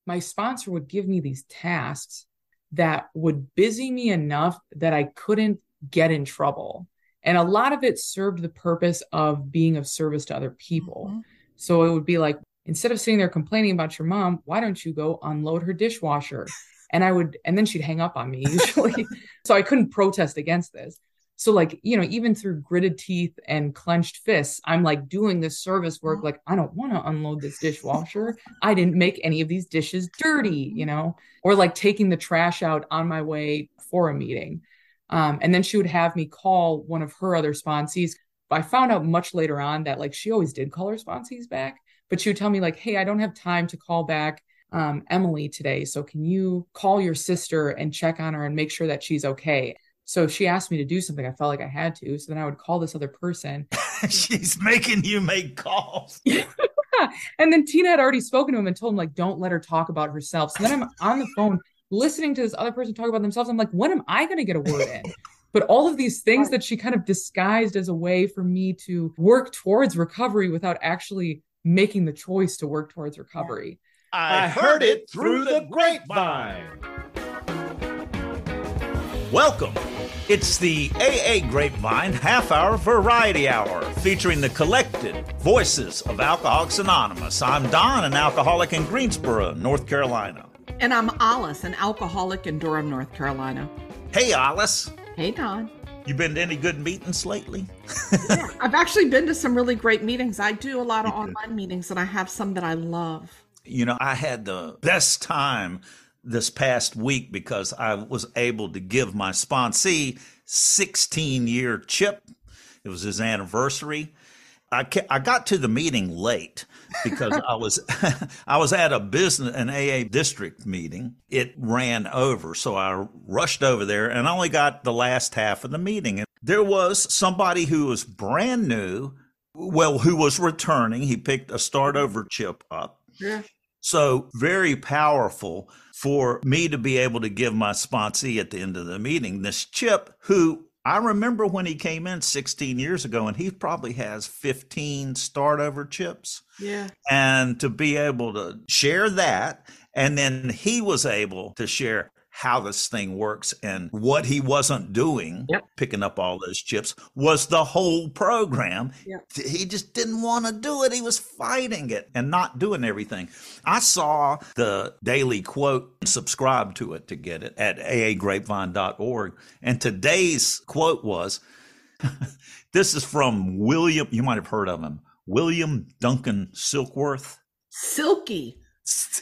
my sponsor would give me these tasks that would busy me enough that I couldn't get in trouble. And a lot of it served the purpose of being of service to other people. Mhm. So it would be like, instead of sitting there complaining about your mom, why don't you go unload her dishwasher? And then she'd hang up on me usually. So I couldn't protest against this. So, like, even through gritted teeth and clenched fists, I'm like doing this service work. Like, I don't want to unload this dishwasher. I didn't make any of these dishes dirty, or like taking the trash out on my way for a meeting. And then she would have me call one of her other sponsees. I found out much later on that like she always did call her sponsees back, but she would tell me like, hey, I don't have time to call back Emily today. So can you call your sister and check on her and make sure that she's okay? So if she asked me to do something, I felt like I had to. So then I would call this other person. She's making you make calls. And then Tina had already spoken to him and told him, like, don't let her talk about herself. So then I'm on the phone listening to this other person talk about themselves. I'm like, when am I going to get a word in? But all of these things that she kind of disguised as a way for me to work towards recovery without actually making the choice to work towards recovery. I heard it through the grapevine. Welcome. It's the AA Grapevine half-hour variety hour featuring the collected voices of Alcoholics Anonymous. I'm Don, an alcoholic in Greensboro, North Carolina. And I'm Olis, an alcoholic in Durham, North Carolina. Hey, Olis. Hey, Don. You been to any good meetings lately? Yeah, I've actually been to some really great meetings. I do a lot of online meetings, and I have some that I love. I had the best time this past week because I was able to give my sponsee 16-year chip. It was his anniversary. I got to the meeting late because I was at an AA district meeting. It ran over, so I rushed over there and I only got the last half of the meeting. And there was somebody who was brand new, who was returning. He picked a start over chip up. Yeah. So very powerful for me to be able to give my sponsee at the end of the meeting this chip, who I remember when he came in 16 years ago, and he probably has 15 start over chips. Yeah. And to be able to share that, and then he was able to share how this thing works and what he wasn't doing, picking up all those chips, was the whole program. Yep. He just didn't want to do it. He was fighting it and not doing everything. I saw the daily quote and subscribed to it to get it at aagrapevine.org. And today's quote was, this is from William, you might have heard of him, William Duncan Silkworth. Silky.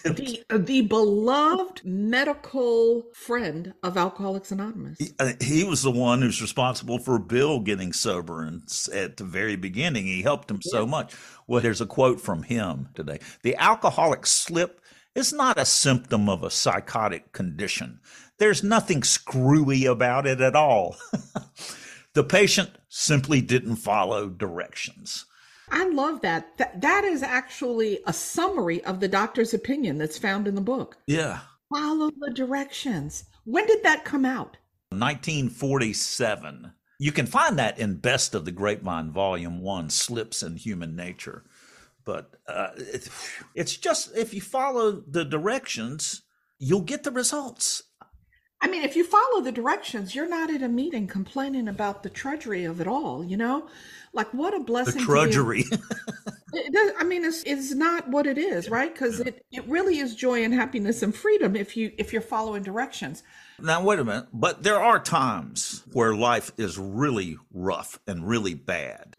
The beloved medical friend of Alcoholics Anonymous. He was the one who's responsible for Bill getting sober, and at the very beginning, he helped him so much. Well, here's a quote from him today. The alcoholic slip is not a symptom of a psychotic condition. There's nothing screwy about it at all. The patient simply didn't follow directions. I love that. That is actually a summary of the doctor's opinion that's found in the book. Yeah. Follow the directions. When did that come out? 1947. You can find that in Best of the Grapevine, Volume 1, Slips in Human Nature. But it's just, if you follow the directions, you'll get the results. I mean, if you follow the directions, you're not at a meeting complaining about the trudgery of it all, Like, what a blessing. The trudgery. It's not what it is, right? Because it really is joy and happiness and freedom if you're following directions. Now, wait a minute. But there are times where life is really rough and really bad.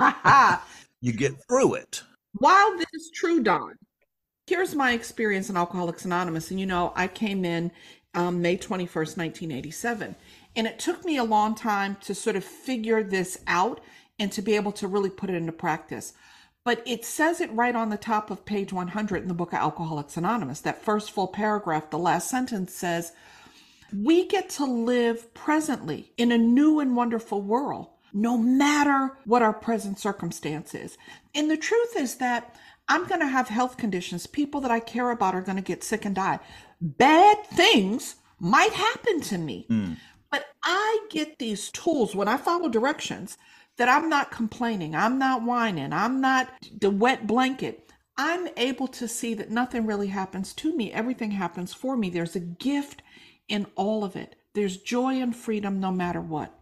You get through it. While this is true, Don, here's my experience in Alcoholics Anonymous. And, I came in May 21st, 1987. And it took me a long time to sort of figure this out and to be able to really put it into practice. But it says it right on the top of page 100 in the book of Alcoholics Anonymous. That first full paragraph, the last sentence says, we get to live presently in a new and wonderful world, no matter what our present circumstance is. And the truth is that I'm going to have health conditions. People that I care about are going to get sick and die. Bad things might happen to me. But I get these tools when I follow directions that I'm not complaining. I'm not whining. I'm not the wet blanket. I'm able to see that nothing really happens to me. Everything happens for me. There's a gift in all of it. There's joy and freedom no matter what.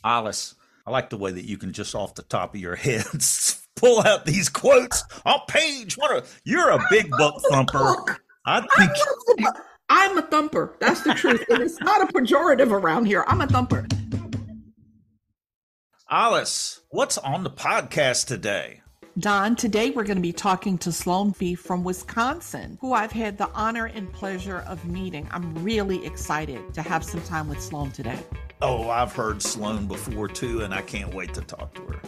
Alice, I like the way that you can just off the top of your head pull out these quotes on page. You're a big book thumper. I'm a thumper. That's the truth. And it's not a pejorative around here. I'm a thumper. Alice, what's on the podcast today? Don, today we're going to be talking to Sloan from Wisconsin, who I've had the honor and pleasure of meeting. I'm really excited to have some time with Sloan today. Oh, I've heard Sloan before too, and I can't wait to talk to her.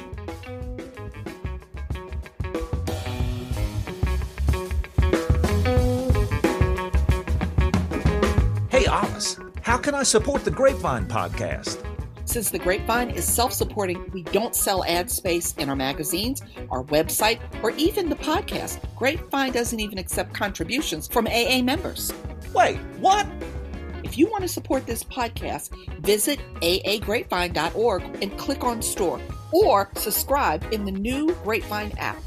Hey, Alice, how can I support the Grapevine podcast? Since the Grapevine is self-supporting, we don't sell ad space in our magazines, our website, or even the podcast. Grapevine doesn't even accept contributions from AA members. Wait, what? If you want to support this podcast, visit aagrapevine.org and click on store, or subscribe in the new Grapevine app.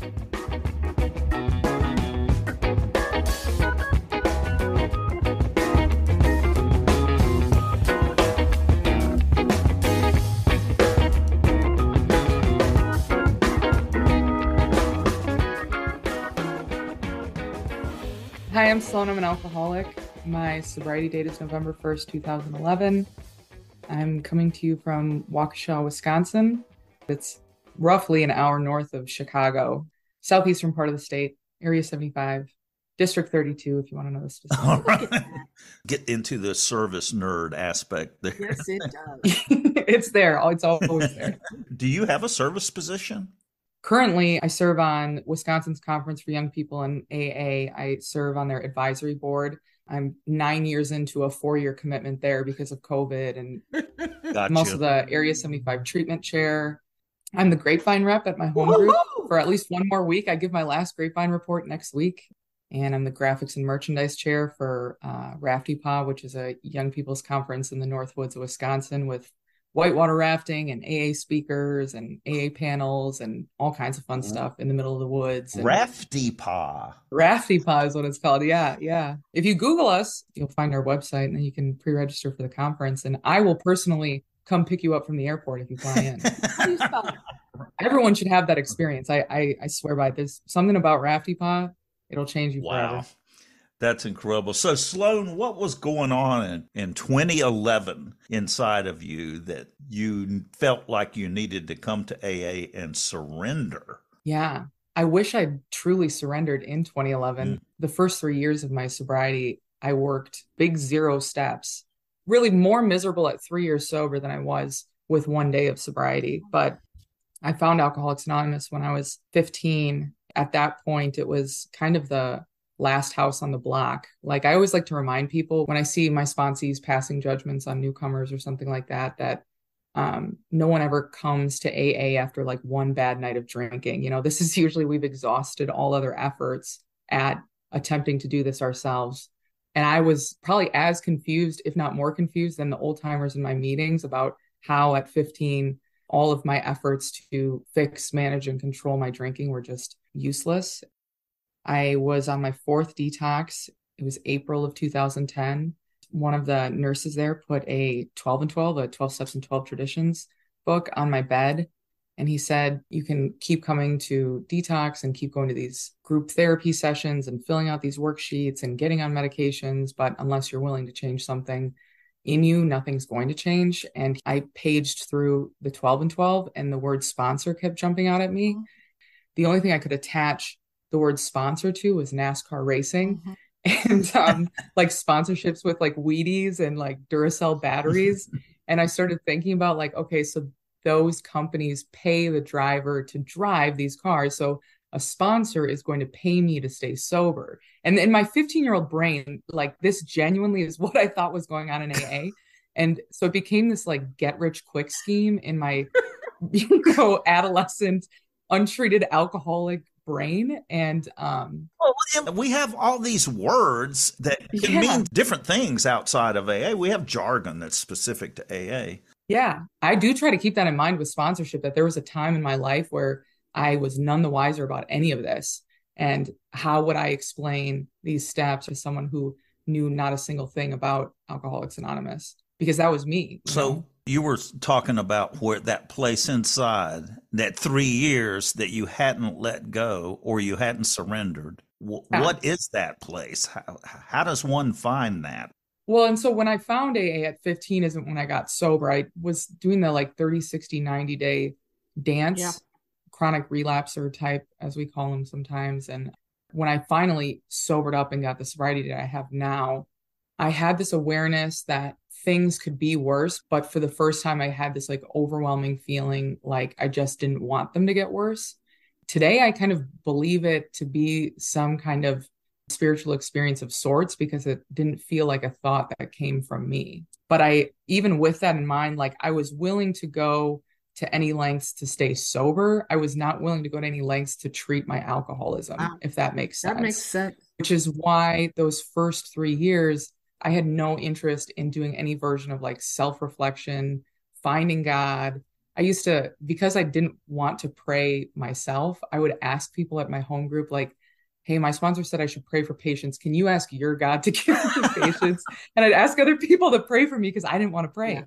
Hi, I'm Sloan. I'm an alcoholic. My sobriety date is November 1st, 2011. I'm coming to you from Waukesha, Wisconsin. It's roughly an hour north of Chicago, southeastern part of the state, Area 75, District 32, if you want to know the specifics. All right. Get into the service nerd aspect there. Yes, it does. It's there. It's always there. Do you have a service position? Currently, I serve on Wisconsin's Conference for Young People in AA. I serve on their advisory board. I'm 9 years into a 4-year commitment there because of COVID, and Gotcha. I'm also the Area 75 treatment chair. I'm the Grapevine rep at my home group for at least one more week. I give my last Grapevine report next week. And I'm the graphics and merchandise chair for Rafty Paw, which is a young people's conference in the Northwoods of Wisconsin with whitewater rafting and AA speakers and AA panels and all kinds of fun stuff in the middle of the woods. And Rafty Paw. Rafty Paw is what it's called. Yeah. If you Google us, you'll find our website, and then you can pre-register for the conference. And I will personally come pick you up from the airport if you fly in. How do you spell it? Everyone should have that experience. I swear by it. There's something about Rafty Paw. It'll change you forever. That's incredible. So, Sloan, what was going on in 2011 inside of you that you felt like you needed to come to AA and surrender? Yeah, I wish I'd truly surrendered in 2011. The first 3 years of my sobriety, I worked big 0 steps, really more miserable at 3 years sober than I was with 1 day of sobriety. But I found Alcoholics Anonymous when I was 15. At that point, it was kind of the last house on the block. Like, I always like to remind people when I see my sponsees passing judgments on newcomers or something like that, that no one ever comes to AA after like one bad night of drinking. You know, this is usually we've exhausted all other efforts at attempting to do this ourselves. And I was probably as confused, if not more confused than the old timers in my meetings about how at 15, all of my efforts to fix, manage, and control my drinking were just useless. I was on my 4th detox. It was April of 2010. One of the nurses there put a 12 and 12, a 12 Steps and 12 Traditions book on my bed. And he said, you can keep coming to detox and keep going to these group therapy sessions and filling out these worksheets and getting on medications. But unless you're willing to change something in you, nothing's going to change. And I paged through the 12 and 12 and the word sponsor kept jumping out at me. The only thing I could attach the word sponsor to was NASCAR racing and like sponsorships with like Wheaties and like Duracell batteries. And I started thinking about like, okay, so those companies pay the driver to drive these cars. So a sponsor is going to pay me to stay sober. And in my 15-year-old brain, like this genuinely is what I thought was going on in AA. And so it became this like get rich quick scheme in my, adolescent, untreated alcoholic brain. And we have all these words that can mean different things outside of AA. We have jargon that's specific to AA. Yeah, I do try to keep that in mind with sponsorship, that there was a time in my life where I was none the wiser about any of this. And how would I explain these steps to someone who knew not a single thing about Alcoholics Anonymous? Because that was me. So you were talking about where that place inside, that 3 years that you hadn't let go or you hadn't surrendered. What is that place? How does one find that? Well, and so when I found AA at 15 isn't when I got sober. I was doing the like 30, 60, 90 day dance, chronic relapser type, as we call them sometimes. And when I finally sobered up and got the sobriety that I have now, I had this awareness that things could be worse. But for the first time, I had this like overwhelming feeling like I just didn't want them to get worse. Today, I kind of believe it to be some kind of spiritual experience of sorts because it didn't feel like a thought that came from me. But even with that in mind, like I was willing to go to any lengths to stay sober. I was not willing to go to any lengths to treat my alcoholism, if that makes sense. That makes sense. Which is why those first 3 years, I had no interest in doing any version of like self-reflection, finding God. I used to, because I didn't want to pray myself, I would ask people at my home group, like, hey, my sponsor said I should pray for patience. Can you ask your God to give me patience? And I'd ask other people to pray for me because I didn't want to pray. Yeah.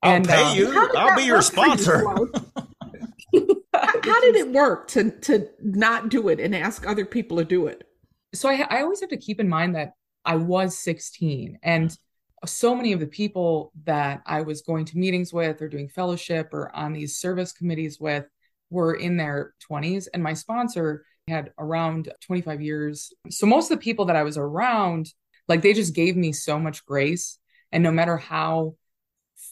I'll pay you. I'll be your sponsor. How did it work to not do it and ask other people to do it? So I always have to keep in mind that I was 16 and so many of the people that I was going to meetings with or doing fellowship or on these service committees with were in their 20s. And my sponsor had around 25 years. So most of the people that I was around, like they just gave me so much grace. And no matter how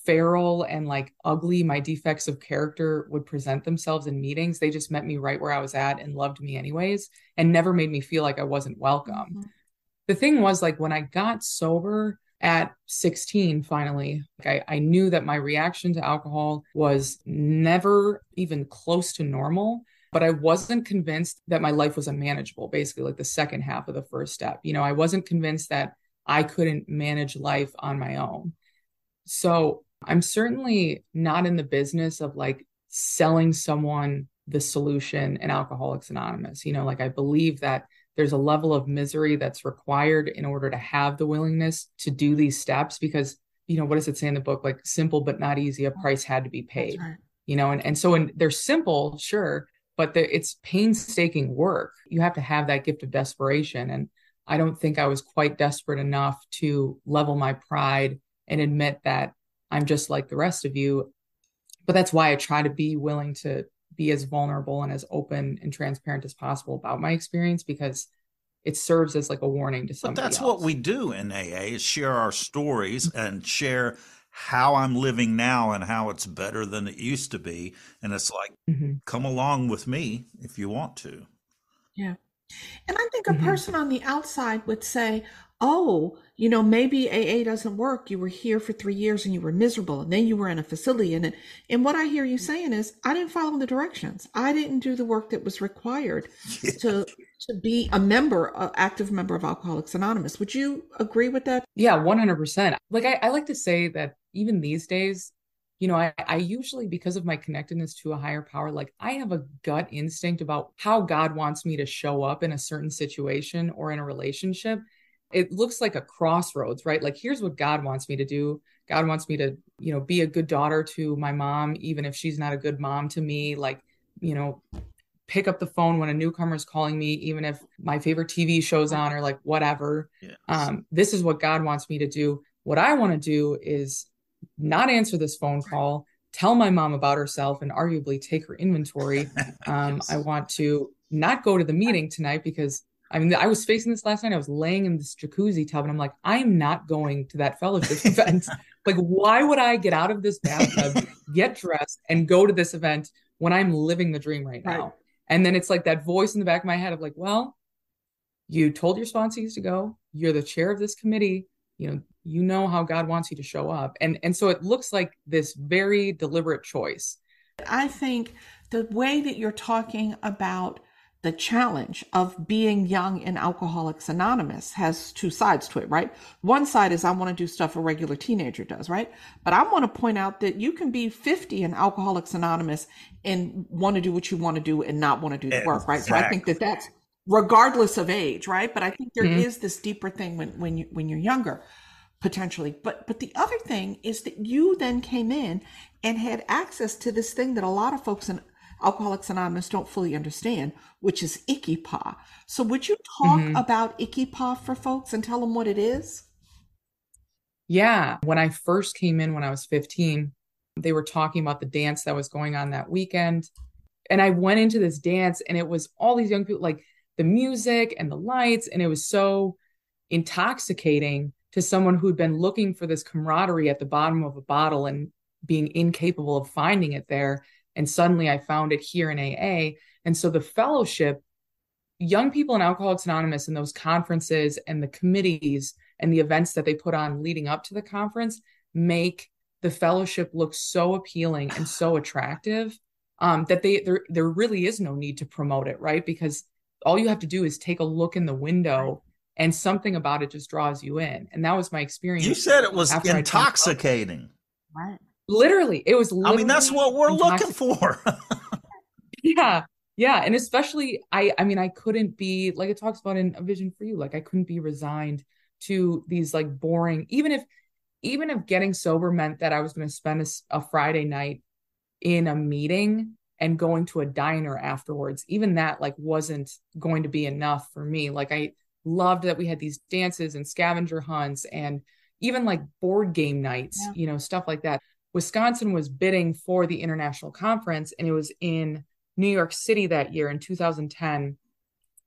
feral and like ugly my defects of character would present themselves in meetings, they just met me right where I was at and loved me anyways and never made me feel like I wasn't welcome. Mm-hmm. The thing was, like, when I got sober at 16, finally, like I knew that my reaction to alcohol was never even close to normal, but I wasn't convinced that my life was unmanageable, basically like the second half of the first step. You know, I wasn't convinced that I couldn't manage life on my own. So I'm certainly not in the business of like selling someone the solution in Alcoholics Anonymous. You know, like I believe that there's a level of misery that's required in order to have the willingness to do these steps because, you know, what does it say in the book? Like simple but not easy, a price had to be paid, right. You know, and so they're simple, sure, but it's painstaking work. You have to have that gift of desperation. And I don't think I was quite desperate enough to level my pride and admit that I'm just like the rest of you. But that's why I try to be willing to be as vulnerable and as open and transparent as possible about my experience because it serves as like a warning to somebody else. But that's what we do in AA is share our stories and share how I'm living now and how it's better than it used to be. And it's like, come along with me if you want to. Yeah. And I think a person on the outside would say, oh, you know, maybe AA doesn't work. You were here for 3 years and you were miserable and then you were in a facility. And what I hear you saying is, I didn't follow the directions. I didn't do the work that was required to be a member, an active member of Alcoholics Anonymous. Would you agree with that? Yeah, 100%. Like I like to say that even these days, you know, I usually, because of my connectedness to a higher power, like I have a gut instinct about how God wants me to show up in a certain situation or in a relationship. It looks like a crossroads, right? Like, here's what God wants me to do. God wants me to, you know, be a good daughter to my mom, even if she's not a good mom to me. Like, you know, pick up the phone when a newcomer is calling me, even if my favorite TV show's on or like whatever. Yes. This is what God wants me to do. What I want to do is not answer this phone call, tell my mom about herself and arguably take her inventory. Yes. I want to not go to the meeting tonight because I mean, I was facing this last night. I was laying in this jacuzzi tub and I'm like, I'm not going to that fellowship event. Like, why would I get out of this bathtub, get dressed and go to this event when I'm living the dream right now? Right. And then it's like that voice in the back of my head of like, well, you told your sponsees to go. You're the chair of this committee. You know how God wants you to show up. And so it looks like this very deliberate choice. I think the way that you're talking about the challenge of being young in Alcoholics Anonymous has two sides to it, right? One side is I want to do stuff a regular teenager does, right? But I want to point out that you can be 50 in Alcoholics Anonymous and want to do what you want to do and not want to do the work, right? So I think that regardless of age, right? But I think there Mhm. is this deeper thing when you're younger, potentially. But the other thing is that you then came in and had access to this thing that a lot of folks in Alcoholics Anonymous don't fully understand, which is icky paw. So would you talk Mhm. about icky paw for folks and tell them what it is? Yeah. When I first came in when I was 15, they were talking about the dance that was going on that weekend. And I went into this dance and it was all these young people, like the music and the lights. And it was so intoxicating to someone who'd been looking for this camaraderie at the bottom of a bottle and being incapable of finding it there. And suddenly I found it here in AA. And so the fellowship, young people in Alcoholics Anonymous and those conferences and the committees and the events that they put on leading up to the conference make the fellowship look so appealing and so attractive, that there really is no need to promote it, right? Because all you have to do is take a look in the window and something about it just draws you in. And that was my You experience said it was after I joined. intoxicating. Right. Literally, it was I mean, that's literally what we're looking intoxicating. for. Yeah. Yeah. And especially I mean, I couldn't be like it talks about in A Vision for You, like I couldn't be resigned to these like boring, even if getting sober meant that I was going to spend a Friday night in a meeting and going to a diner afterwards, even that like wasn't going to be enough for me. Like I loved that we had these dances and scavenger hunts and even like board game nights, Yeah. stuff like that. Wisconsin was bidding for the international conference and it was in New York City that year in 2010.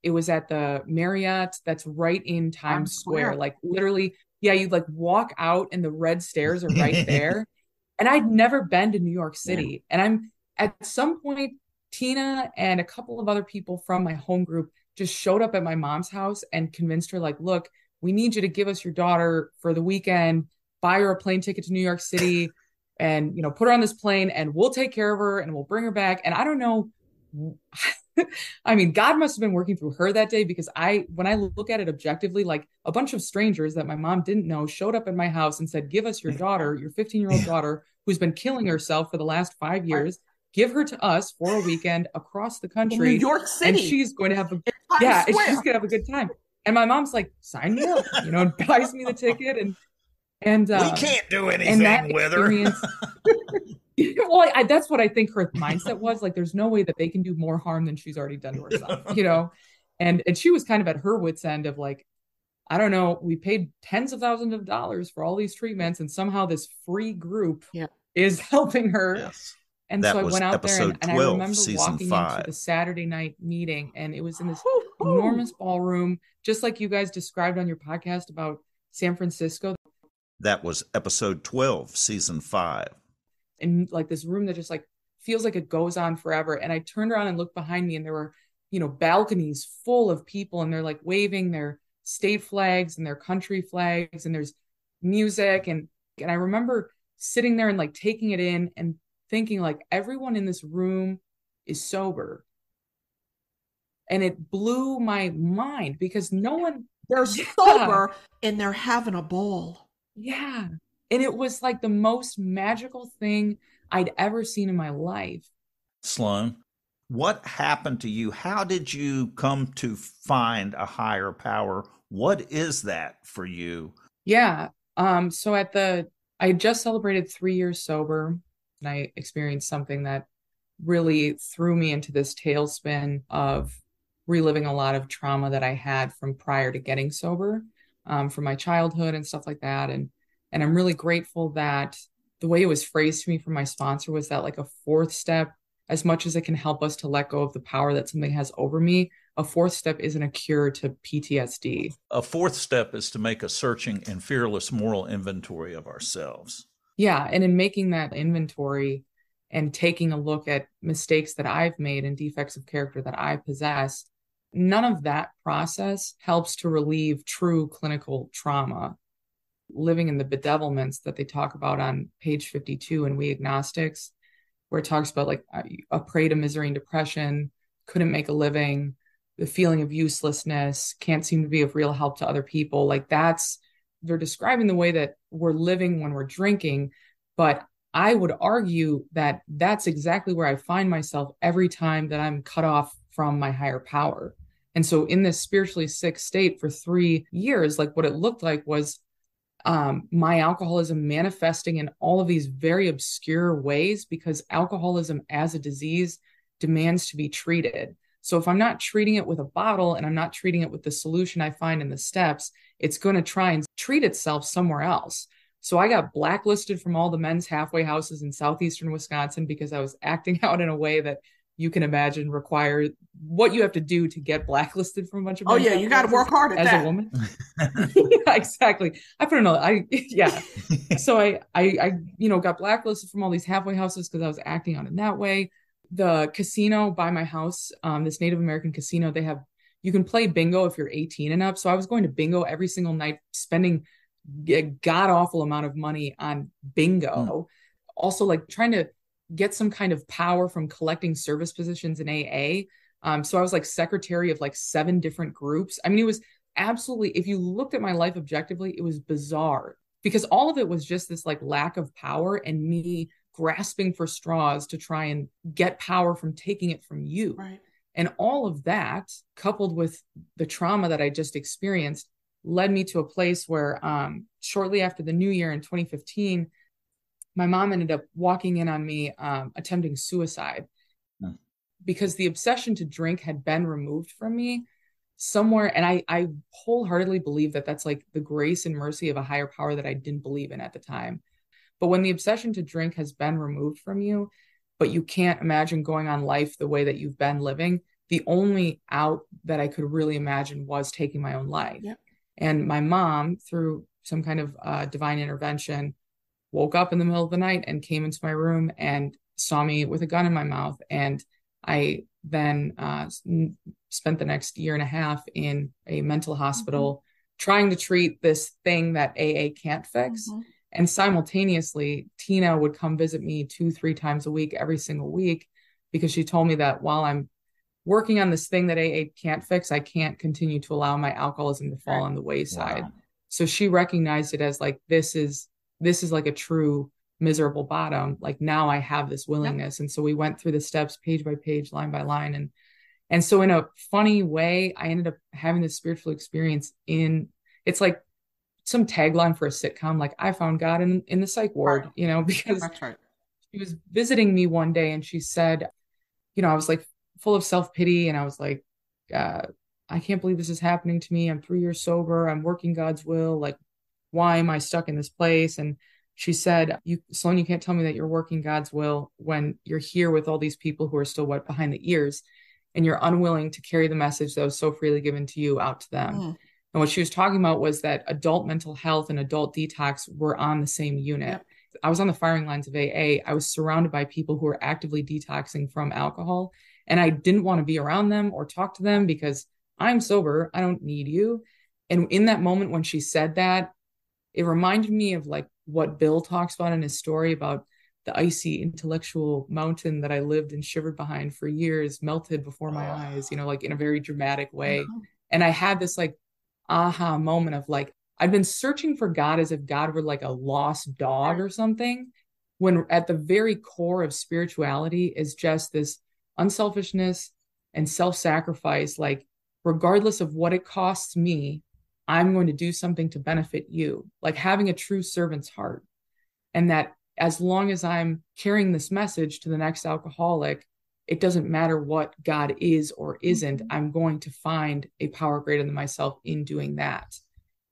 It was at the Marriott that's right in Times Square. Like literally, yeah, you'd like walk out and the red stairs are right there. And I'd never been to New York Yeah. City. And I'm at some point, Tina and a couple of other people from my home group just showed up at my mom's house and convinced her, like, look, we need you to give us your daughter for the weekend, buy her a plane ticket to New York City, and put her on this plane and we'll take care of her and we'll bring her back. And I don't know. I mean, God must have been working through her that day because when I look at it objectively, like a bunch of strangers that my mom didn't know showed up at my house and said, give us your daughter, your 15-year-old daughter who's been killing herself for the last 5 years. Give her to us for a weekend across the In New country. York City. And she's going to have Times and Square. she's going to have a good time. And my mom's like, sign me up, and buys me the ticket. And We can't do and anything that with her. experience, well, that's what I think her mindset was. Like, there's no way that they can do more harm than she's already done to herself, And she was kind of at her wit's end of like, I don't know, we paid tens of thousands of dollars for all these treatments, and somehow this free group is helping her. Yes. And That so I was went out there episode and I 12, remember season walking 5. into the Saturday night meeting, and it was in this Woo-hoo. enormous ballroom, just like you guys described on your podcast about San Francisco. That was episode 12, season 5. And like this room that just like feels like it goes on forever. And I turned around and looked behind me and there were, balconies full of people and they're like waving their state flags and their country flags and there's music. And I remember sitting there and like taking it in and thinking like everyone in this room is sober. And it blew my mind because no one, they're sober and they're having a ball. Yeah. And it was like the most magical thing I'd ever seen in my life. Sloan, what happened to you? How did you come to find a higher power? What is that for you? Yeah. So I had just celebrated 3 years sober and I experienced something that really threw me into this tailspin of reliving a lot of trauma that I had from prior to getting sober, from my childhood and stuff like that. And I'm really grateful that the way it was phrased to me from my sponsor was that like a fourth step, as much as it can help us to let go of the power that something has over me, a fourth step isn't a cure to PTSD. A fourth step is to make a searching and fearless moral inventory of ourselves. Yeah. And in making that inventory and taking a look at mistakes that I've made and defects of character that I possess, none of that process helps to relieve true clinical trauma. Living in the bedevilments that they talk about on page 52 in We Agnostics, where it talks about like a prey to misery and depression, couldn't make a living, the feeling of uselessness, can't seem to be of real help to other people. Like they're describing the way that we're living when we're drinking. But I would argue that that's exactly where I find myself every time that I'm cut off from my higher power. And so in this spiritually sick state for 3 years, like what it looked like was my alcoholism manifesting in all of these very obscure ways, because alcoholism as a disease demands to be treated. So if I'm not treating it with a bottle and I'm not treating it with the solution I find in the steps, it's going to try and treat itself somewhere else. So I got blacklisted from all the men's halfway houses in southeastern Wisconsin because I was acting out in a way that you can imagine require what you have to do to get blacklisted from a bunch of Oh yeah, you got to work hard at as that. a woman. Yeah, exactly. I put another. Yeah. So I got blacklisted from all these halfway houses because I was acting out in that way. The casino by my house, this Native American casino, you can play bingo if you're 18 and up. So I was going to bingo every single night, spending a god awful amount of money on bingo. Also, like trying to get some kind of power from collecting service positions in AA. So I was like secretary of like 7 different groups. I mean, it was absolutely, if you looked at my life objectively, it was bizarre, because all of it was just this like lack of power and me grasping for straws to try and get power from taking it from you. Right. And all of that, coupled with the trauma that I just experienced, led me to a place where shortly after the new year in 2015, my mom ended up walking in on me attempting suicide because the obsession to drink had been removed from me somewhere. And I wholeheartedly believe that that's like the grace and mercy of a higher power that I didn't believe in at the time. But when the obsession to drink has been removed from you, but you can't imagine going on life the way that you've been living, the only out that I could really imagine was taking my own life. Yep. And my mom, through some kind of divine intervention, woke up in the middle of the night and came into my room and saw me with a gun in my mouth. And I then spent the next year and a half in a mental hospital trying to treat this thing that AA can't fix. And simultaneously, Tina would come visit me 2-3 times a week, every single week, because she told me that while I'm working on this thing that AA can't fix, I can't continue to allow my alcoholism to fall on the wayside. Wow. So she recognized it as like, this is like a true miserable bottom. Like now I have this willingness. Yep. And so we went through the steps page by page, line by line. And so in a funny way, I ended up having this spiritual experience it's like some tagline for a sitcom, like I found God in the psych ward, because she was visiting me one day and she said, I was like full of self-pity. And I was like, I can't believe this is happening to me. I'm 3 years sober. I'm working God's will. Like, why am I stuck in this place? And she said, Sloan, you can't tell me that you're working God's will when you're here with all these people who are still wet behind the ears, and you're unwilling to carry the message that was so freely given to you out to them. And what she was talking about was that adult mental health and adult detox were on the same unit. Yep. I was on the firing lines of AA. I was surrounded by people who were actively detoxing from alcohol, and I didn't want to be around them or talk to them because I'm sober. I don't need you. And in that moment when she said that, it reminded me of like what Bill talks about in his story about the icy intellectual mountain that I lived and shivered behind for years, melted before my eyes, like in a very dramatic way. And I had this like aha moment of like, I've been searching for God as if God were like a lost dog or something, when at the very core of spirituality is just this unselfishness and self-sacrifice. Like, regardless of what it costs me, I'm going to do something to benefit you, like having a true servant's heart. And that as long as I'm carrying this message to the next alcoholic, it doesn't matter what God is or isn't, I'm going to find a power greater than myself in doing that.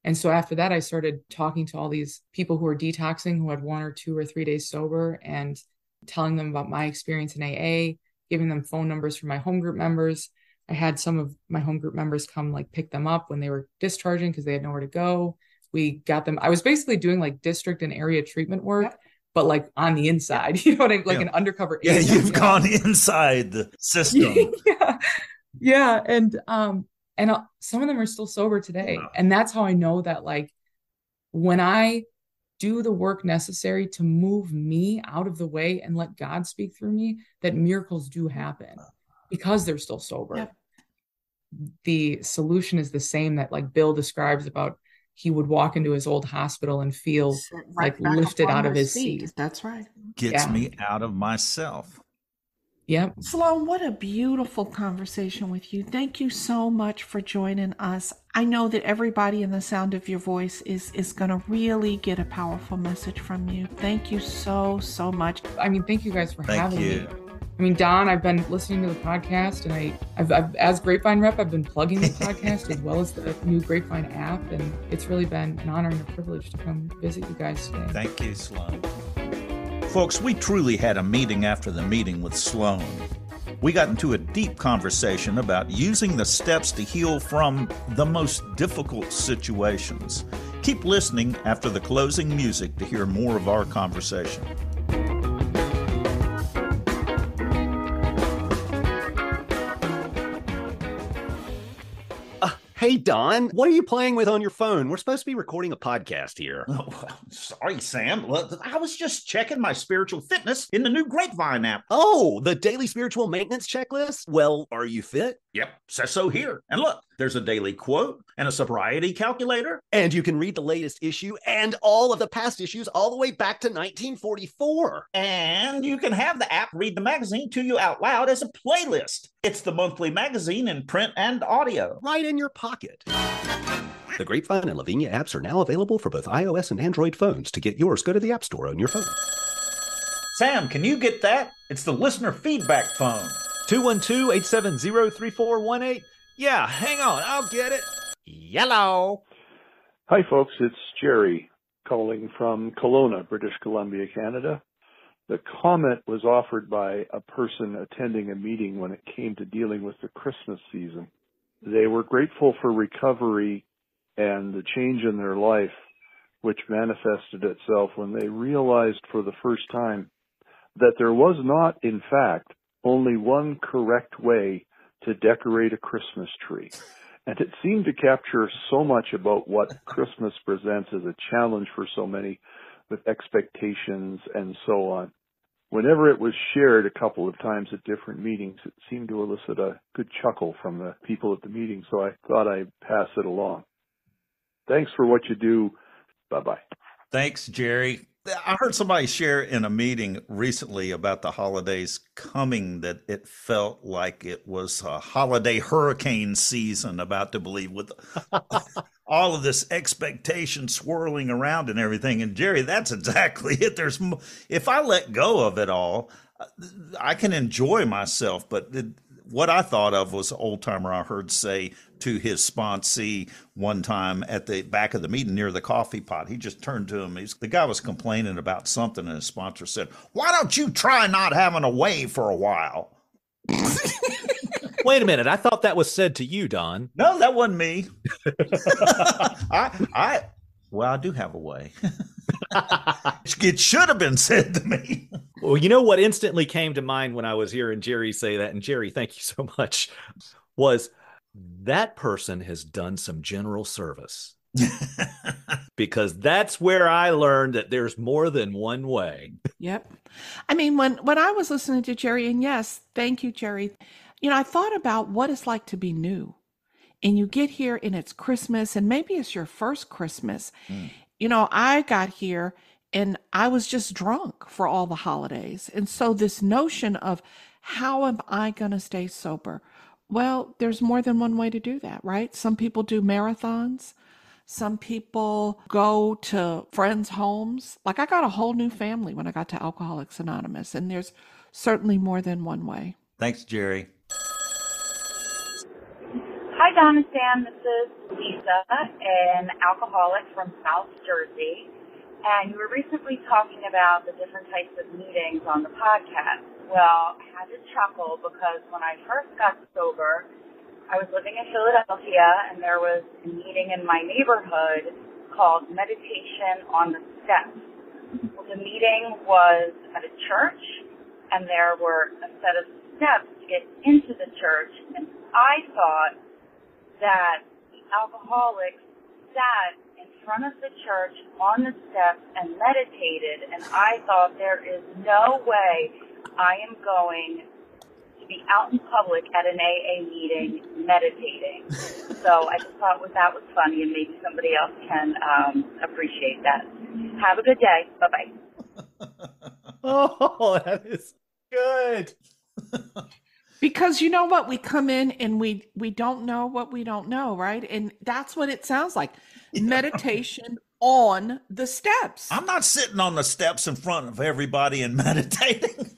And so after that, I started talking to all these people who were detoxing, who had 1 or 2 or 3 days sober, and telling them about my experience in AA, giving them phone numbers from my home group members. I had some of my home group members come like pick them up when they were discharging because they had nowhere to go. We got them. I was basically doing like district and area treatment work, but like on the inside, you know what I mean? Like an undercover agent. Yeah, you've gone inside the system. Yeah. And some of them are still sober today. Wow. And that's how I know that like when I do the work necessary to move me out of the way and let God speak through me, that miracles do happen because they're still sober. Yep. The solution is the same that like Bill describes about he would walk into his old hospital and feel like lifted out of his seat. That's right. Gets me out of myself. Yep. Sloan, what a beautiful conversation with you. Thank you so much for joining us. I know that everybody in the sound of your voice is going to really get a powerful message from you. Thank you so, so much. I mean, thank you guys for having you. me. I mean, Don, I've been listening to the podcast, and I've as Grapevine rep, I've been plugging the podcast as well as the new Grapevine app, and it's really been an honor and a privilege to come visit you guys today. Thank you, Sloan. Folks, we truly had a meeting after the meeting with Sloan. We got into a deep conversation about using the steps to heal from the most difficult situations. Keep listening after the closing music to hear more of our conversation. Hey, Don, what are you playing with on your phone? We're supposed to be recording a podcast here. Oh, sorry, Sam. Look, I was just checking my spiritual fitness in the new Grapevine app. Oh, the daily spiritual maintenance checklist? Well, are you fit? Yep, says so here. And look, there's a daily quote and a sobriety calculator. And you can read the latest issue and all of the past issues all the way back to 1944. And you can have the app read the magazine to you out loud as a playlist. It's the monthly magazine in print and audio. Right in your pocket. The Grapevine and Lavinia apps are now available for both iOS and Android phones. To get yours, go to the App Store on your phone. Sam, can you get that? It's the listener feedback phone. 212-870-3418. Yeah, hang on, I'll get it. Yellow. Hi, folks. It's Gerry calling from Kelowna, British Columbia, Canada. The comment was offered by a person attending a meeting when it came to dealing with the Christmas season. They were grateful for recovery and the change in their life, which manifested itself when they realized for the first time that there was not, in fact, only one correct way to decorate a Christmas tree. And it seemed to capture so much about what Christmas presents as a challenge for so many with expectations and so on. Whenever it was shared a couple of times at different meetings, it seemed to elicit a good chuckle from the people at the meeting, so I thought I'd pass it along. Thanks for what you do. Bye-bye. Thanks, Gerry. I heard somebody share in a meeting recently about the holidays coming that it felt like it was a holiday hurricane season about to believe with all of this expectation swirling around and everything. And Gerry, that's exactly it. If I let go of it all, I can enjoy myself. But what I thought of was an old timer I heard say to his sponsee one time at the back of the meeting near the coffee pot. He just turned to him. The guy was complaining about something, and his sponsor said, "Why don't you try not having a wave for a while?" Wait a minute. I thought that was said to you, Don. No, that wasn't me. Well, I do have a way. It should have been said to me. Well, you know what instantly came to mind when I was hearing Gerry say that, and Gerry, thank you so much, was that person has done some general service. Because that's where I learned that there's more than one way. Yep. I mean, when I was listening to Gerry, and yes, thank you, Gerry, I thought about what it's like to be new. And you get here and it's Christmas, and maybe it's your first Christmas. I got here and I was just drunk for all the holidays. And so this notion of how am I going to stay sober? Well, there's more than one way to do that, right? Some people do marathons. Some people go to friends' homes. Like I got a whole new family when I got to Alcoholics Anonymous, and there's certainly more than one way. Thanks, Gerry. Hi, Don and Sam. This is Lisa, an alcoholic from South Jersey. And you were recently talking about the different types of meetings on the podcast. Well, I had to chuckle because when I first got sober, I was living in Philadelphia, and there was a meeting in my neighborhood called Meditation on the Steps. Well, the meeting was at a church, and there were a set of steps to get into the church, and I thought that the alcoholics sat in front of the church on the steps and meditated, and I thought there is no way I am going to be out in public at an AA meeting meditating. So I just thought that was funny, and maybe somebody else can appreciate that. Have a good day. Bye-bye. Oh, that is good. Because you know what? We come in and we don't know what we don't know, right? And that's what it sounds like. Meditation on the steps. I'm not sitting on the steps in front of everybody and meditating.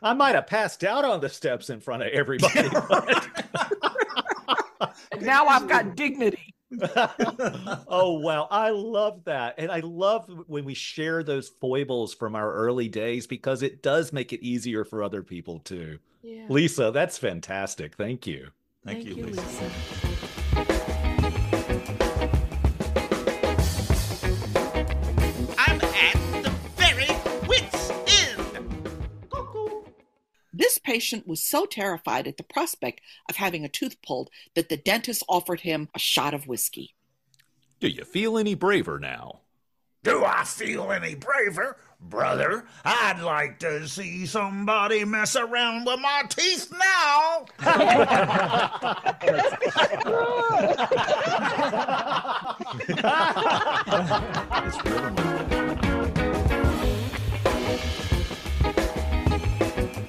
I might have passed out on the steps in front of everybody. And now I've got dignity. Oh, wow. I love that. And I love when we share those foibles from our early days, because it does make it easier for other people too. Yeah. Lisa, that's fantastic. Thank you. Thank you, Lisa. I'm at the very wit's end. This patient was so terrified at the prospect of having a tooth pulled that the dentist offered him a shot of whiskey. Do you feel any braver now? Do I feel any braver? Brother, I'd like to see somebody mess around with my teeth now.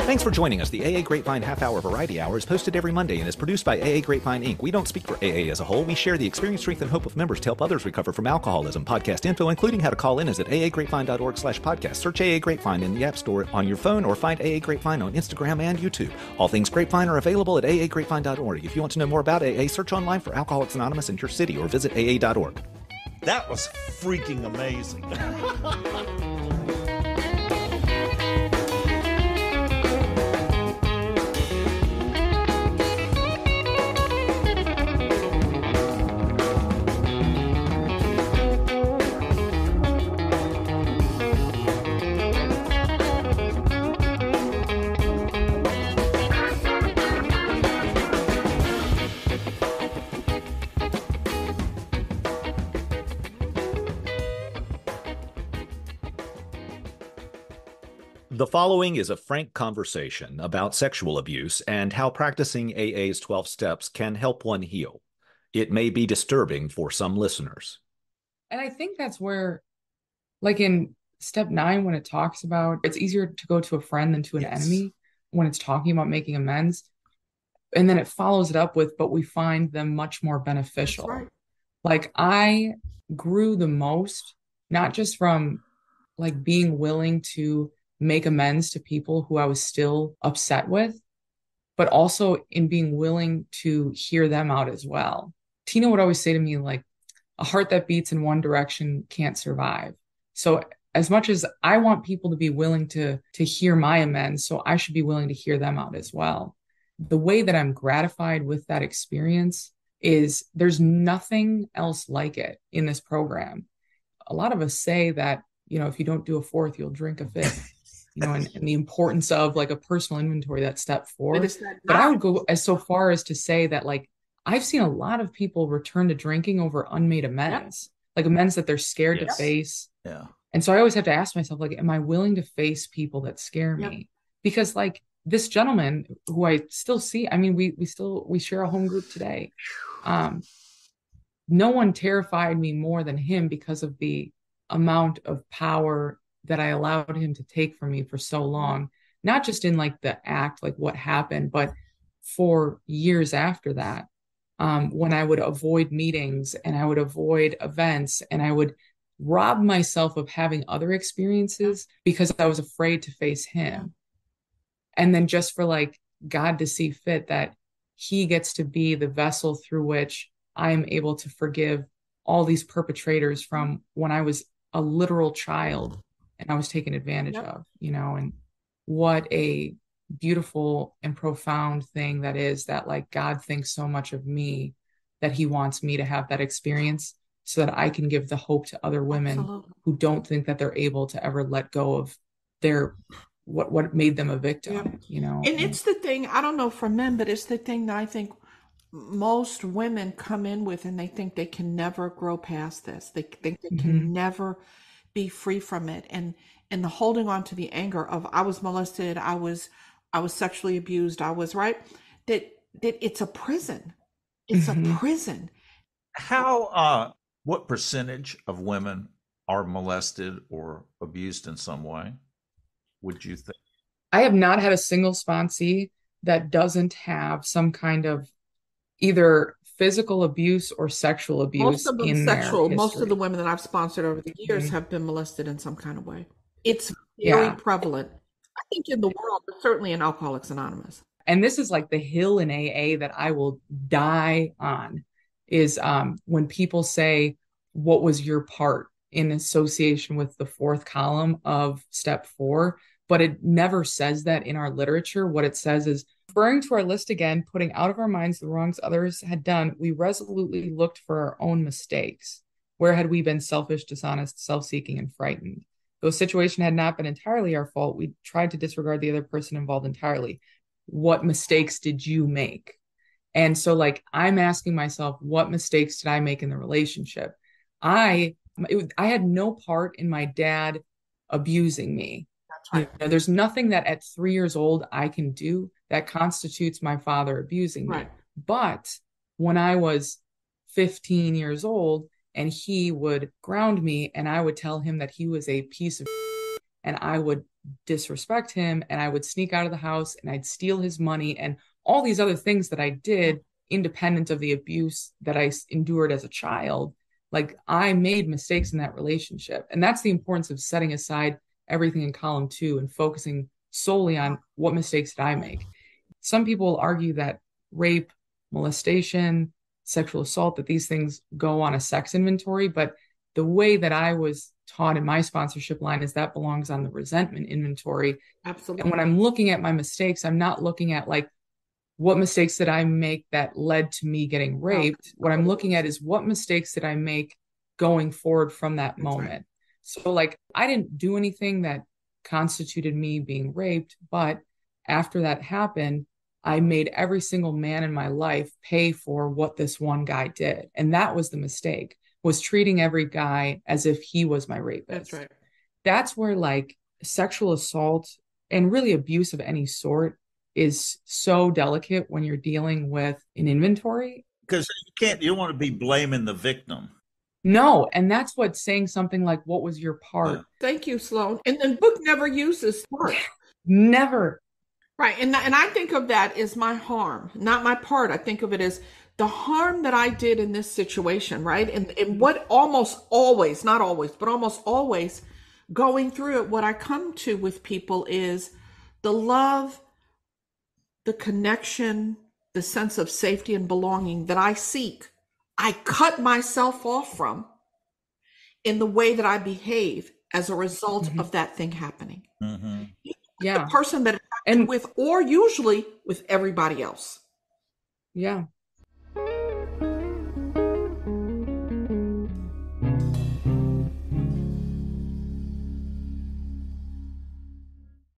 Thanks for joining us. The AA Grapevine Half Hour Variety Hour is posted every Monday and is produced by AA Grapevine Inc. We don't speak for AA as a whole. We share the experience, strength, and hope of members to help others recover from alcoholism. Podcast info, including how to call in, is at aagrapevine.org/podcast. Search AA Grapevine in the App Store on your phone or find AA Grapevine on Instagram and YouTube. All things Grapevine are available at aagrapevine.org. If you want to know more about AA, search online for Alcoholics Anonymous in your city or visit aa.org. That was freaking amazing. The following is a frank conversation about sexual abuse and how practicing AA's 12 steps can help one heal. It may be disturbing for some listeners. And I think that's where, like in step 9, when it talks about it's easier to go to a friend than to an enemy, when it's talking about making amends. And then it follows it up with, but we find them much more beneficial. That's right. Like I grew the most, not just from like being willing to make amends to people who I was still upset with, but also in being willing to hear them out as well. Tina would always say to me, like, a heart that beats in one direction can't survive. So as much as I want people to be willing to hear my amends, so I should be willing to hear them out as well. The way that I'm gratified with that experience is there's nothing else like it in this program. A lot of us say that, you know, if you don't do a fourth, you'll drink a fifth. You know, and the importance of like a personal inventory, that step 4. But I would go as so far as to say that like I've seen a lot of people return to drinking over unmade amends, like amends that they're scared to face. Yeah. And so I always have to ask myself, like, am I willing to face people that scare me? Because like this gentleman who I still see, I mean, we share a home group today. No one terrified me more than him because of the amount of power that I allowed him to take from me for so long, not just in like the act, like what happened, but for years after that, when I would avoid meetings and I would avoid events and I would rob myself of having other experiences because I was afraid to face him. And then just for like God to see fit that he gets to be the vessel through which I am able to forgive all these perpetrators from when I was a literal child and I was taken advantage of, you know, and what a beautiful and profound thing that is, that like God thinks so much of me that he wants me to have that experience so that I can give the hope to other women who don't think that they're able to ever let go of their what made them a victim, you know. And it's the thing, I don't know for men, but it's the thing that I think most women come in with, and they think they can never grow past this. They think they can never be free from it, and the holding on to the anger of I was molested, I was sexually abused, I was right, that it's a prison. It's a prison. How what percentage of women are molested or abused in some way, would you think? I have not had a single sponsee that doesn't have some kind of either physical abuse or sexual abuse Most of them in sexual. their history. Most of the women that I've sponsored over the years have been molested in some kind of way. It's very Yeah. prevalent, I think, in the world, but certainly in Alcoholics Anonymous. And this is like the hill in AA that I will die on, is when people say, what was your part in association with the fourth column of step 4? But it never says that in our literature. What it says is, referring to our list again, putting out of our minds the wrongs others had done, we resolutely looked for our own mistakes. Where had we been selfish, dishonest, self-seeking, and frightened? Though the situation had not been entirely our fault, we tried to disregard the other person involved entirely. What mistakes did you make? And so, like, I'm asking myself, what mistakes did I make in the relationship? I had no part in my dad abusing me. That's right. You know, there's nothing that at 3 years old I can do that constitutes my father abusing me. Right. But when I was 15 years old and he would ground me and I would tell him that he was a piece of and I would disrespect him and I would sneak out of the house and I'd steal his money and all these other things that I did independent of the abuse that I endured as a child, like, I made mistakes in that relationship. And that's the importance of setting aside everything in column 2 and focusing solely on what mistakes did I make. Some people will argue that rape, molestation, sexual assault, that these things go on a sex inventory. But the way that I was taught in my sponsorship line is that belongs on the resentment inventory. Absolutely. And when I'm looking at my mistakes, I'm not looking at like, what mistakes did I make that led to me getting raped? What I'm looking at is, what mistakes did I make going forward from that moment? Right. So, like, I didn't do anything that constituted me being raped, but after that happened, I made every single man in my life pay for what this one guy did. And that was the mistake, was treating every guy as if he was my rapist. That's right. That's where, like, sexual assault and really abuse of any sort is so delicate when you're dealing with an inventory. Because you don't want to be blaming the victim. No, and that's what saying something like, what was your part? Thank you, Sloan. And the book never uses part. Never. Right. And I think of that as my harm, not my part. I think of it as the harm that I did in this situation, right? And what almost always, not always, but almost always going through it, what I come to with people is the love, the connection, the sense of safety and belonging that I seek, I cut myself off from in the way that I behave as a result of that thing happening. Mm-hmm. The person that it happened with, or usually with everybody else. Yeah.